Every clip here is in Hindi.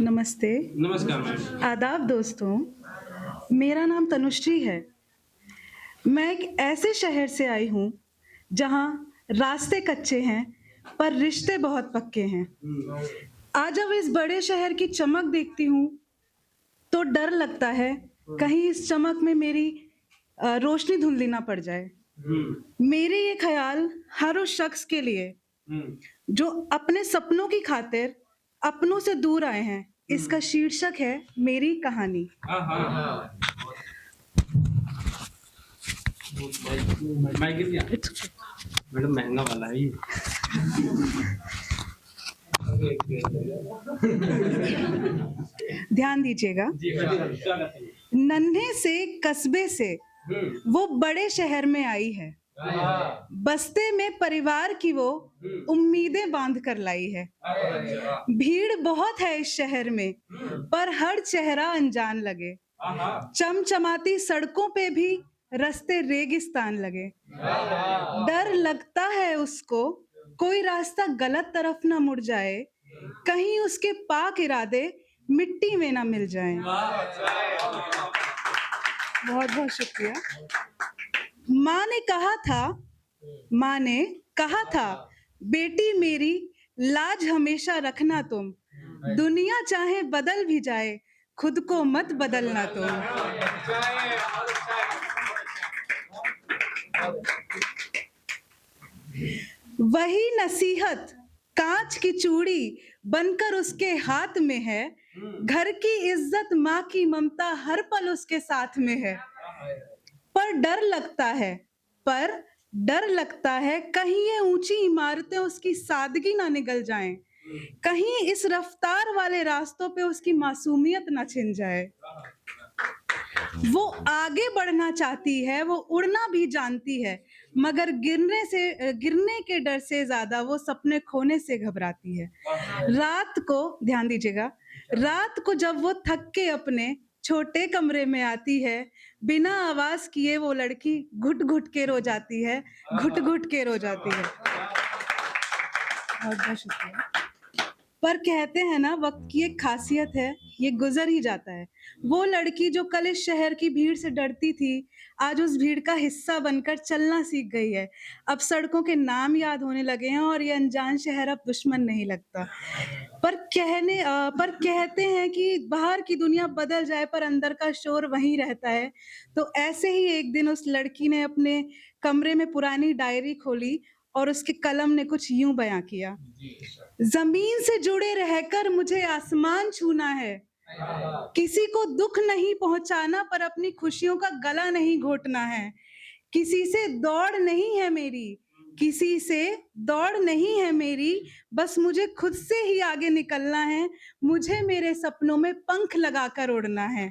नमस्ते। नमस्कार मैम। आदाब दोस्तों, मेरा नाम तनुश्री है। मैं एक ऐसे शहर से आई हूँ, जहाँ रास्ते कच्चे हैं, पर रिश्ते बहुत पक्के हैं। आज जब इस बड़े शहर की चमक देखती हूँ, तो डर लगता है, कहीं इस चमक में मेरी रोशनी धुंधली ना पड़ जाए। मेरे ये ख़्याल हर उस शख्स के लिए, जो अपने सपनों की खातिर अपनों से दूर आए हैं। इसका शीर्षक है मेरी कहानी। मैडम महंगा वाला है ये। ध्यान दीजिएगा। नन्हे से कस्बे से वो बड़े शहर में आई है। बस्ते में परिवार की वो उम्मीदें बांध कर लाई है। भीड़ बहुत है इस शहर में, पर हर चेहरा अनजान लगे। चमचमाती सड़कों पे भी रास्ते रेगिस्तान लगे। डर लगता है उसको, कोई रास्ता गलत तरफ ना मुड़ जाए, कहीं उसके पाक इरादे मिट्टी में ना मिल जाएं। बहुत बहुत शुक्रिया। माँ ने कहा था, बेटी मेरी लाज हमेशा रखना तुम, दुनिया चाहे बदल भी जाए, खुद को मत बदलना तुम। वही नसीहत कांच की चूड़ी बनकर उसके हाथ में है। घर की इज्जत, माँ की ममता हर पल उसके साथ में है। पर डर लगता है कहीं ये ऊंची इमारतें उसकी सादगी ना निगल जाएं, कहीं इस रफ्तार वाले रास्तों पे उसकी मासूमियत ना छिन जाए। वो आगे बढ़ना चाहती है, वो उड़ना भी जानती है, मगर गिरने के डर से ज्यादा वो सपने खोने से घबराती है। रात को ध्यान दीजिएगा, रात को जब वो थक के अपने छोटे कमरे में आती है, बिना आवाज किए वो लड़की घुट घुट के रो जाती है, घुट घुट के रो जाती है। बहुत बहुत शुक्रिया। पर कहते हैं ना, वक्त की एक खासियत है, ये गुजर ही जाता है। वो लड़की जो कल इस शहर की भीड़ से डरती थी, आज उस भीड़ का हिस्सा बनकर चलना सीख गई है। अब सड़कों के नाम याद होने लगे हैं और ये अनजान शहर अब दुश्मन नहीं लगता। पर कहते हैं कि बाहर की दुनिया बदल जाए, पर अंदर का शोर वहीं रहता है। तो ऐसे ही एक दिन उस लड़की ने अपने कमरे में पुरानी डायरी खोली और उसके कलम ने कुछ यूं बयां किया, जमीन से जुड़े रहकर मुझे आसमान छूना है, किसी को दुख नहीं पहुंचाना, पर अपनी खुशियों का गला नहीं घोटना है। किसी से दौड़ नहीं है मेरी, किसी से दौड़ नहीं है मेरी, बस मुझे खुद से ही आगे निकलना है, मुझे मेरे सपनों में पंख लगाकर उड़ना है।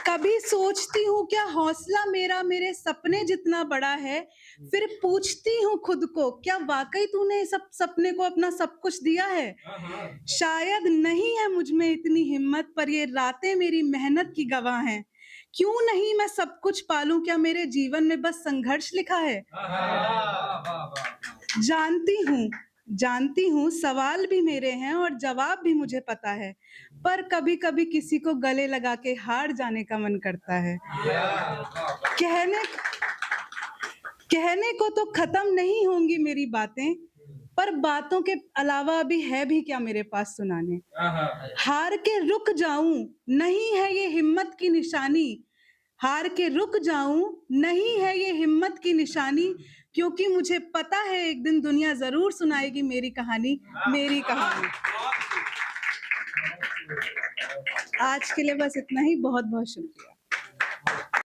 कभी सोचती हूँ क्या हौसला मेरा मेरे सपने जितना बड़ा है, फिर पूछती हूँ खुद को, क्या वाकई तूने सब सपने को अपना सब कुछ दिया है? शायद नहीं है मुझ में इतनी हिम्मत, पर ये रातें मेरी मेहनत की गवाह हैं। क्यों नहीं मैं सब कुछ पालूं, क्या मेरे जीवन में बस संघर्ष लिखा है? जानती हूँ सवाल भी मेरे हैं और जवाब भी मुझे पता है, पर कभी कभी किसी को गले लगा के हार जाने का मन करता है। कहने को तो खत्म नहीं होंगी मेरी बातें, पर बातों के अलावा अभी है भी क्या मेरे पास सुनाने। हार के रुक जाऊं नहीं है ये हिम्मत की निशानी, हार के रुक जाऊं नहीं है ये हिम्मत की निशानी, क्योंकि मुझे पता है एक दिन दुनिया जरूर सुनाएगी मेरी कहानी, मेरी कहानी। आज के लिए बस इतना ही। बहुत बहुत शुक्रिया।